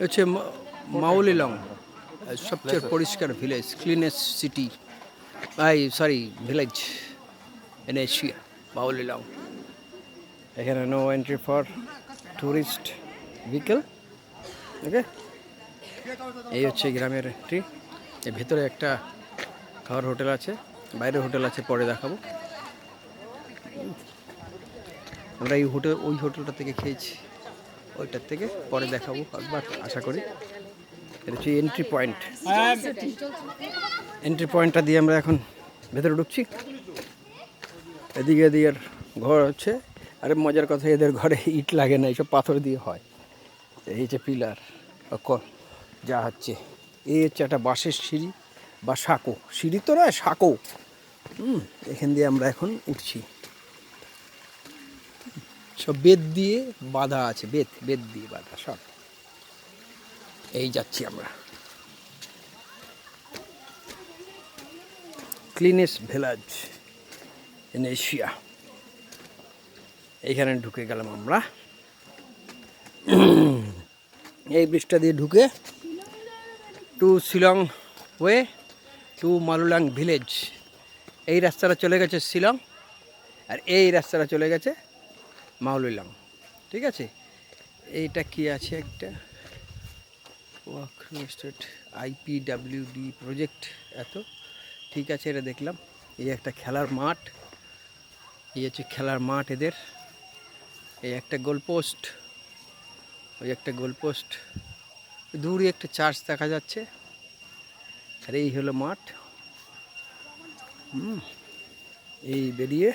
হচ্ছে মাউলিলং সবচেয়ে পরিষ্কার village, cleanest city, village in Asia. Mawlynnong, এখানে no entry for tourist vehicle. Okay, এই হচ্ছে গ্রামের এন্ট্রি। এর ভেতরে একটা খাওয়ার হোটেল আছে, বাইরে হোটেল আছে, পরে দেখাবো। আমরা ওই হোটেলটা থেকে খেয়েছি, ওইটার থেকে পরে দেখাবো একবার আশা করি। এটা হচ্ছে এন্ট্রি পয়েন্ট। এন্ট্রি পয়েন্টটা দিয়ে আমরা এখন ভেতরে ঢুকছি। এদিকে এদিকে ঘর হচ্ছে। আরে মজার কথা, এদের ঘরে ইট লাগে না, এইসব পাথর দিয়ে হয়। এই যে পিলার যা হচ্ছে, এই হচ্ছে একটা বাঁশের সিঁড়ি বা সাঁকো। সিঁড়ি তো নয়, সাঁকো। এখান দিয়ে আমরা এখন উঠছি। সব বেত দিয়ে বাঁধা আছে, বেত দিয়ে বাঁধা সব। এই যাচ্ছি আমরা। Cleanest village in Asia. এইখানে ঢুকে গেলাম আমরা। এই ব্রিজটা দিয়ে ঢুকে to Shillong way to Mawlynnong village. এই রাস্তাটা চলে গেছে শিলং, আর এই রাস্তাটা চলে গেছে মাউলিলং। ঠিক আছে, এইটা কি আছে একটা IPWD প্রজেক্ট, এত ঠিক আছে, এটা দেখলাম। এই একটা খেলার মাঠ, এই হচ্ছে খেলার মাঠ এদের। এই একটা গোলপোস্ট, ওই একটা গোলপোস্ট, দূরে একটা চার্চ দেখা যাচ্ছে, আর এই হলো মাঠ। এই বেরিয়ে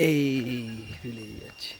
এই ভুলে যাচ্ছে।